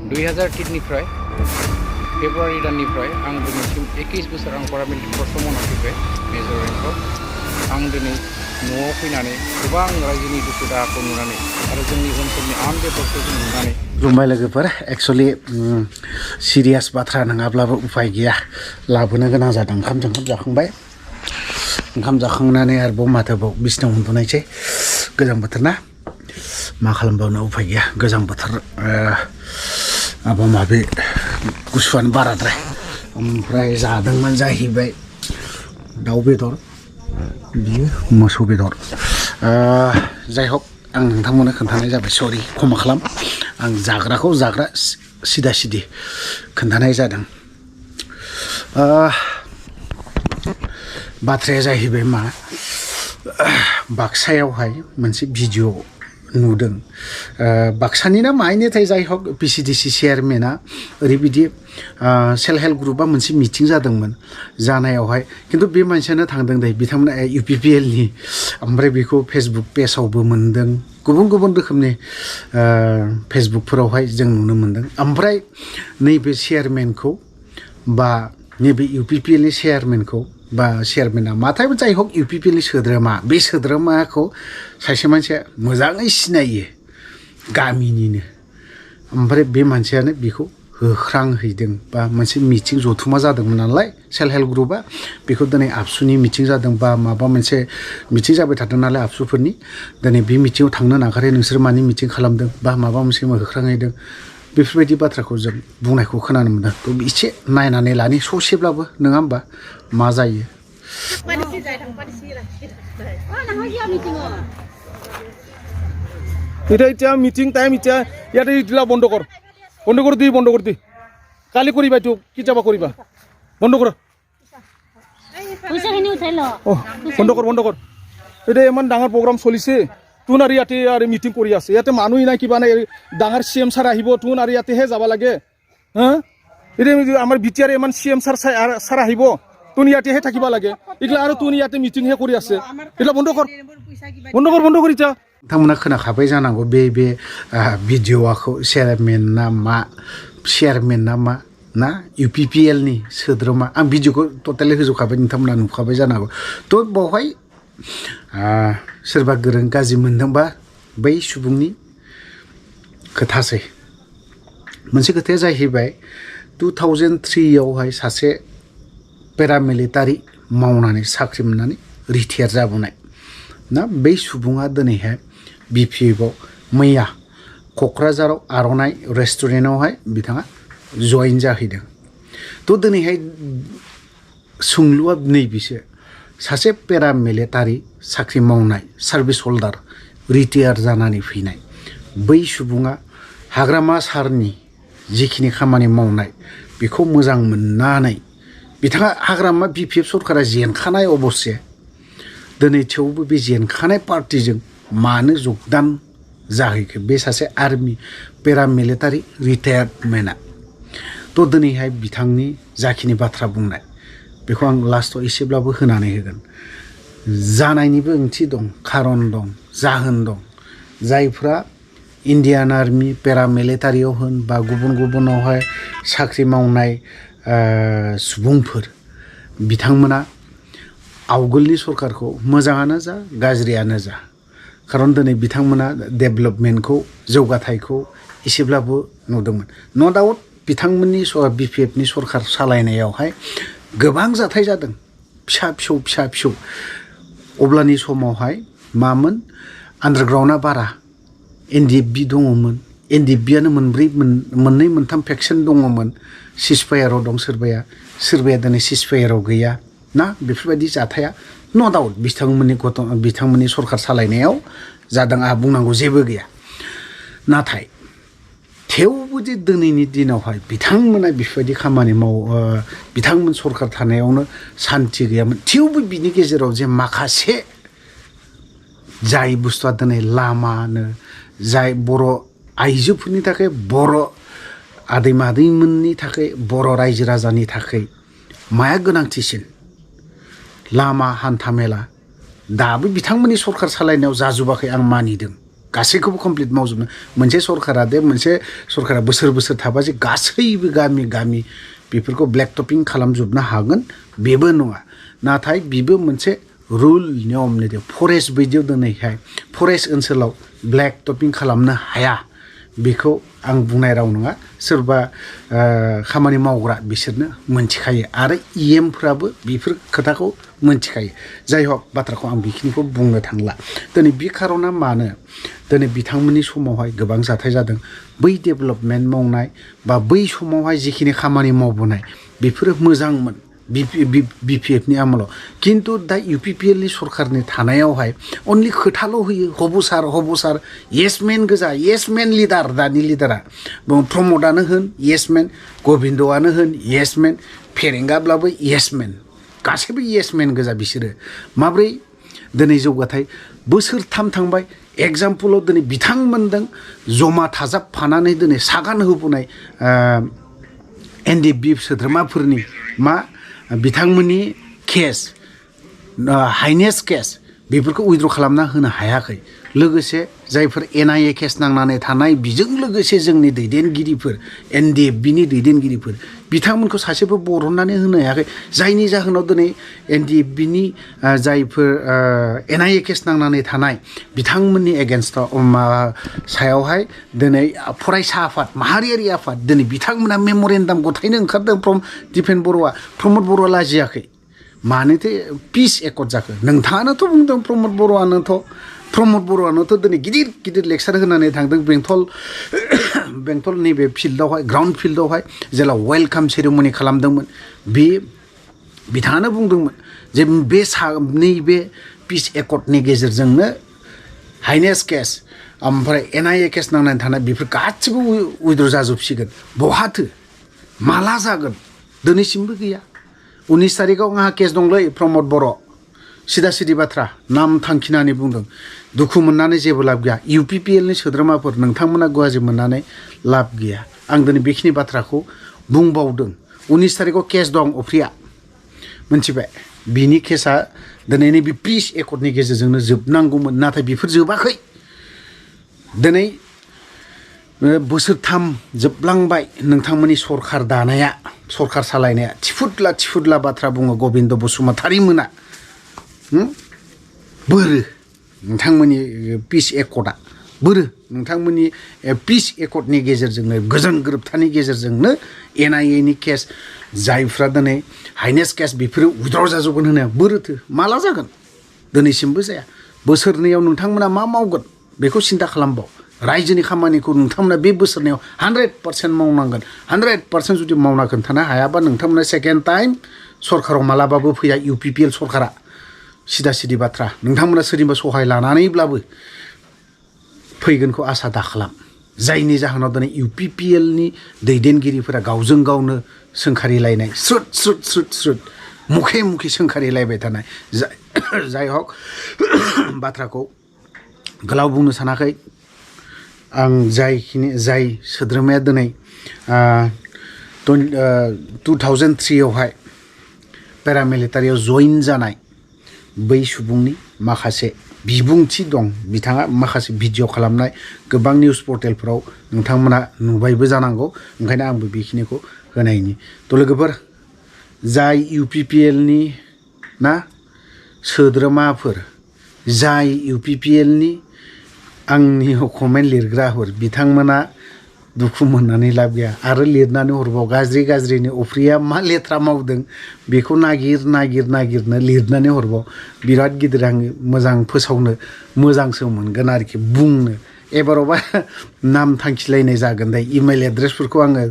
2003निफ्राय फेब्रुवारि दाननिफ्राय आं दिनैसिम 21 बोसोर आं पारामिलिटारि कर्सआव मावना फैबाय मेजर रेंकआव आं दिनै न'आव फैनानै गोबां रायजोनि दुखु दाहाखौ नुनानै आरो जोंनि ओनसोलनि आनडेभेलपखौ जों नुनानै खुलुमबाय लोगोफोर एक्चुअलि सिरियास बाथ्रा नङाब्लाबो उपाय गैया लाबोनो गोनां जादों ओंखाम जाखांबाय ओंखाम जाखांनानै आरोबाव माथोबाव बिसिनायाव उन्दुनायसै गोजां बोथोर ना मा खालामबावनो उपाय गैया गोजां बोथोर माबा माबि गुसुआनो बाराद्राय ओमफ्राय जादोंमोन जाहैबाय दाउ बेदर बियो मोसौ बेदर जाय हक आं नोंथांमोननो खोन्थानाय जाबाय सरि क्षमा खालाम आं जाग्राखौ जाग्रा सिदा सिदि खोन्थानाय जादों बाथ्राया जाहैबाय मा बाक्सायावहाय मोनसे भिडिअ नुदों बाक्सानि ना माहायनिथाय जाय हक पिसिडिसि चेयारमेना ओरैबायदि सेल्फ हेल्प ग्रुपआ मोनसे मिटिं जादोंमोन जानायावहाय खिन्थु बे मानसियानो थांदों दे बिथांमोना UPPLनि ओमफ्राय बेखौ फेसबुक पेजावबो मोनदों गुबुन गुबुन रोखोमनि फेसबुकफोरावहाय जों नुनो मोनदों ओमफ्राय नैबे चेयारमेनखौ बा नैबे UPPLनि चेयारमेनखौ बा चेयारमेना माथाय जाय हक UPPLनि सोद्रोमा बे सोद्रोमाखौ सासे मानसिया मोजाङै सिनायो गामिनिनो ओमफ्राय बे मानसियानो बेखौ होख्रांहैदों बा मोनसे मिटिं जथुमा जादोंमोन नालाय सेल्फ हेल्प ग्रुपआ बेखौ दिनै आबसुनि मिटिं जादों बा माबा मोनसे मिटिं जाबाय थादों नालाय आबसुफोरनि दिनै बे मिटिङाव थांनो नागारै नोंसोर मानि मिटिं खालामदों बा माबा मोनसे होख्रांहैदों बेफोरबायदि बाथ्राखौ जों बुंनायखौ खोनानो मोनदों थ' एसे नायनानै लानि ससेब्लाबो नङा होमबा मा जायो এটা মিটিং টাইম এটা ইয়াতে ইটলা বন্ধ কর দি কালি করিবা তো কি যাবা করিবা বন্ধ কর পয়সাখিনি উঠাই ল বন্ধ কর এটা ইমান ডাঙৰ প্ৰগ্ৰাম চলিছে তুন আৰু ইয়াতে আৰু মিটিং কৰি আছে ইয়াতে মানুহ নাই কিবা নাই ডাঙৰ CM ছাৰ আহিব তুন আৰু ইয়াতেহে যাব লাগে হা এটা আমাৰ বিটিআৰ ইমান CM ছাৰ আহিব তুন ইয়াতেহে থাকিব লাগে এইগলা আৰু তুন ইয়াতে মিটিংহে কৰি আছে এটা বন্ধ কৰ এতিয়া नोंथांमोना खोनाखाबाय जानांगौ बे भिडिअ'खौ चेयारमेन ना मा ना UPPLनि सोद्रोमा आं भिडिअ'खौ टटेलि होजोबखाबाय नोंथांमोना नुखाबाय जानांगौ थ' बावहाय सोरबा गोरों गाज्रि मोनदोंबा बै सुबुंनि खोथासै मोनसे खोथाया जाहैबाय 2003आवहाय सासे पेरामिलिटारि मावनानै साख्रि मोननानै रिटायार जाबोनाय ना बै सुबुङा दिनैहाय BPFआव मैया क'क्राझाराव आर'नाइ रेस्टुरेन्टआवहाय बिथाङा जइन जाहैदों थ' दिनैहाय सोंलुआ नैबेसो सासे पेरामिलिटारि साख्रि मावनाय सार्भिस हल्डार रिटायार जानानै फैनाय बै सुबुङा हाग्रामा सारनि जिखिनि खामानि मावनाय बेखौ मोजां मोननानै बिथाङा हाग्रामा BPF सरकारा जेनखानाय अबस्से दिनै थेवबो बे जेनखानाय पार्टिजों मानो जगदान जाहैखो बे सासे आर्मि पेरामिलिटारि रिटायार्डमेन्टआ थ' दिनैहाय बिथांनि जाखिनि बाथ्रा बुंनाय बेखौ आं लास्टआव एसेब्लाबो होनानै होगोन जानायनिबो ओंथि दं खारन दं जाहोन दं जायफ्रा इण्डियान आर्मि पेरामिलिटारियाव होन बा गुबुनावहाय साख्रि मावनाय सुबुंफोर बिथांमोना आवगोलनि सरकारखौ मोजाङानो जा गाज्रियानो जा खारन दिनै बिथांमोना डेभेलपमेन्टखौ जौगाथायखौ एसेब्लाबो नुदोंमोन न' डाउट बिथांमोननि BPFनि सरकार सालायनायावहाय गोबां जाथाय जादों फिसा फिसौ अब्लानि समावहाय मामोन आन्डारग्राउन्डआ बारा NDFB दङमोन NDFBआनो मोननै मोनथाम फेक्सन दङमोन सिजफायाराव दं सोरबाया दिनै सिजफायाराव गैया ना बेफोरबायदि जाथाया न' डाउट बिथांमोननि सरकार सालायनायाव जादों आंहा बुंनांगौ जेबो गैया नाथाय थेवबो जे दिनैनि दिनावहाय बिथांमोना बेफोरबायदि खामानि मावो बिथांमोन सरकार थानायावनो सान्थि गैयामोन थेवबो बिनि गेजेराव जे माखासे जाय बुस्थुआ दिनै लामानो जाय बर' आइजोफोरनि थाखाय बर' आदै मादैमोननि थाखाय बर' रायजो राजानि थाखाय माया गोनांथिसिन लामा हान्था मेला दाबो बिथांमोननि सरकार सालायनायाव जाजोबाखै आं मानिदों गासैखौबो कमप्लिट मावजोबनो मोनसे सरकारा दे मोनसे सरकारा बोसोर बोसोर थाबा जे गासैबो गामि गामि बेफोरखौ ब्लेक टपिं खालामजोबनो हागोन बेबो नङा नाथाय बिबो मोनसे रुल नियम निदि फरेस्ट बायदियाव दिनैहाय फरेस्ट ओनसोलाव ब्लेक टपिं खालामनो हाया बेखौ आं बुंनाय राव नङा सोरबा खामानि मावग्रा बिसोरनो मोनथिखायो आरो इएमफ्राबो बेफोर खोथाखौ मोनथिखायो जाय हक बाथ्राखौ आं बेखिनिखौ बुंनो थांला दिनै बे खार'ना मानो दिनै बिथांमोननि समावहाय गोबां जाथाय जादों बै डेभेलपमेन्ट मावनाय बा बै समावहाय जिखिनि खामानि मावबोनाय बेफोरो मोजांमोन बिपिएफनि आमोलाव खिन्थु दा इउपिपिएलनि सरकारनि थानायावहाय अनलि खोथाल' होयो हबसार येसमेन गोजा येसमेन लिडार दानि लिडारा प्रमदआनो होन येसमेन गबिन्दआनो होन येसमेन फेरेंगाब्लाबो येसमेन गासैबो येसमेन गोजा बिसोरो माब्रै दिनै जौगाथाय बोसोरथाम थांबाय एग्जाम्पलाव दिनै बिथांमोनजों जमा थाजाबफानानै दिनै सागान होबोनाय एनडिएफबि सोद्रोमाफोरनि मा बिथांमोननि केस हाइनेस्ट केस बेफोरखौ उइद्र खालामना होनो हायाखै लोगोसे जायफोर एनआइए केस नांनानै थानाय बिजों लोगोसे जोंनि दैदेनगिरिफोर एनडिएफबिनि दैदेनगिरिफोर बिथांमोनखौ सासेबो बरननानै होनो हायाखै जायनि जाहोनाव दिनै एनडिएफबिनि जायफोर एनआइए केस नांनानै थानाय बिथांमोननि एगेन्स्टआव सायावहाय दिनै फरायसा आफाद माहारियारि आफाद दिनै बिथांमोना मेम'रेन्डाम गथायनो ओंखारदों दिपेन बर'आ प्रमद बर'आ लाजियाखै मानोथो पिस एकर्ड जाखो नोंथाङानोथ' बुंदों प्रमद बर'आनोथ' दिनै गिदिर गिदिर लेक्सार होनानै थांदों बेंटल नैबे फिल्डआवहाय ग्राउन्ड फिल्डआवहाय जेला वेलकाम सेरेमनि खालामदोंमोन बे बिथाङानो बुंदोंमोन जे बे नैबे पिस एकर्डनि गेजेरजोंनो हाइनेस्ट केस ओमफ्राय एनआइए केस नांनानै थानाय बेफोर गासिबो उइद्र जाजोबसिगोन बहाथो माला जागोन दिनैसिमबो गैया 19 तारिखआव आंहा केस दंलै प्रमद बर' सिदा सिदि बाथ्रा नाम थांखिनानै बुंदों दुखु मोननानै जेबो लाब गैया इउपिपिएलनि सोद्रोमाफोर नोंथांमोना गुवाहाटि मोननानै लाब गैया आं दिनै बेखिनि बाथ्राखौ बुंबावदों 19 तारिखआव केस दं अफ्रिया मोनथिबाय बिनि केसा दिनै नैबे पिस एकर्डनि गेजेरजोंनो जोबनांगौमोन नाथाय बेफोर जोबाखै दिनै बोसोरथाम जोबलांबाय नोंथांमोननि सरकार दानाया सरकार सालायनाया थिफुदला बाथ्रा बुङो गबिन्द बसुमतारी मोना बोरो नोंथांमोननि पिस एकर्डआ बोरो नोंथांमोननि पिस एकर्डनि गेजेरजोंनो गोजोन गोरोबथानि गेजेरजोंनो एनआइएनि केस जायफ्रा दिनै हाइनेस्ट केस बेफोरो उइद्र जाजोबगोन होनो बोरोथो माला जागोन दिनैसिमबो जाया बोसोरनैयाव नोंथांमोना मा मावगोन बेखौ सिन्था खालामबाव रायजोनि खामानिखौ नोंथांमोना बे बोसोरनैयाव 100% मावनांगोन 100% जुदि मावना खोन्थानो हायाबा नोंथांमोना सेकेन्ड टाइम सरकाराव मालाबाबो फैया इउपिपिएल सरकारा सिदा सिदि बाथ्रा नोंथांमोना सोरनिबा सहाय लानानैब्लाबो फैगोनखौ आसा दाखालाम जायनि जाहोनाव दिनै इउपिपिएलनि दैदेनगिरिफोरा गावजों गावनो सोंखारिलायनाय स्रुद मुखे सोंखारिलायबाय थानाय जाय हक बाथ्राखौ गोलाव बुंनो सानाखै आं जाय सोद्रोमाया दिनै 2003 आवहाय पेरामिलिटारियाव जइन जानाय बै सुबुंनि माखासे बिबुंथि दं बिथाङा माखासे भिडिअ खालामनाय गोबां निउस पर्टेलफोराव नोंथांमोना नुबायबो जानांगौ ओंखायनो आंबो बेखिनिखौ होनायनि थ' लोगोफोर जाय इउपिपिएलनि ना सोद्रोमाफोर जाय इउपिपिएलनि आंनि कमेन्ट लिरग्राफोर बिथांमोना दुखु मोननानै लाब गैया आरो लिरनानै हरबाव गाज्रिनि अफ्रिया मा लेथ्रा मावदों बेखौ नागिरनो लिरनानै हरबाव बिराद गिदिर आङो मोजां फोसावनो मोजांसो मोनगोन आरोखि बुंनो एबारावबा नाम थांखिलायनाय जागोन दे इमेल एड्रेसफोरखौ आङो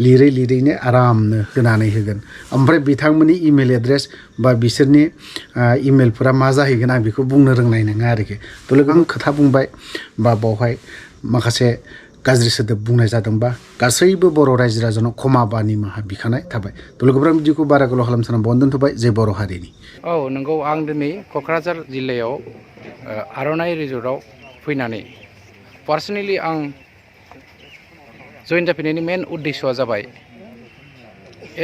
लिरैनो आरामनो होनानै होगोन ओमफ्राय बिथांमोननि इमेल एड्रेस बा बिसोरनि इमेलफोरा मा जाहैगोन आं बेखौ बुंनो रोंनाय नङा आरोखि थ' लोगो आं खोथा बुंबाय बा बावहाय माखासे गाज्रि सोदोब बुंनाय जादोंबा गासैबो बर' रायजो राजानाव क्षमा बा निमाहा बिखानाय थाबाय थ' लोगोफोरा बिदिखौ बारा गोलाव खालामनो साना बावनो दोनथ'बाय जे बर' हारिनि औ नंगौ आं दिनै क'क्राझार जिल्लायाव आर'नाइ रिजर्टआव फैनानै पार्सनेलि आं जइन जाफैनायनि मेन उद्देश्यआ जाबाय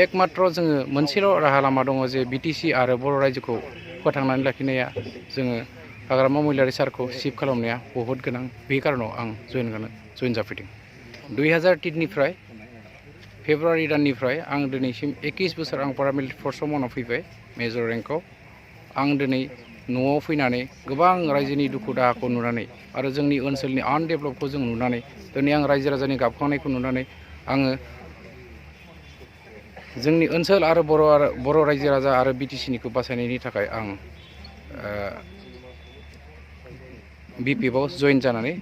एकमात्र जोङो मोनसेल' राहा लामा दङ जे बिटिसि आरो बर' रायजोखौ फोथांनानै लाखिनाया जोङो हाग्रामा महिलारि सारखौ सिफ खालामनाया बहुत गोनां। बे कारनाव आं जइन जाफैदों। 2003निफ्राय फेब्रुवारि दाननिफ्राय आं दिनैसिम 21 बोसोर आं पारामिलिटारि फर्सआव मावना फैबाय मेजर रेंकआव। आं दिनै न'आव फैनानै गोबां रायजोनि दुखु दाहाखौ नुनानै आरो जोंनि ओनसोलनि आनडेभेलपखौ जों नुनानै दिनै आं रायजो राजानि गाबखांनायखौ नुनानै आङो जोंनि ओनसोल आरो बर' रायजो राजा आरो बिटिसिनिखौ बासायनायनि थाखाय आं बिपिएफआव जइन जानानै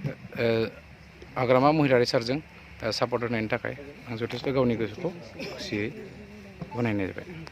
हाग्रामा महिलारि सारजों सापर्ट होनायनि थाखाय आं जथेस्थ' गावनि गोसोखौ खुसियै गनायनाय जाबाय।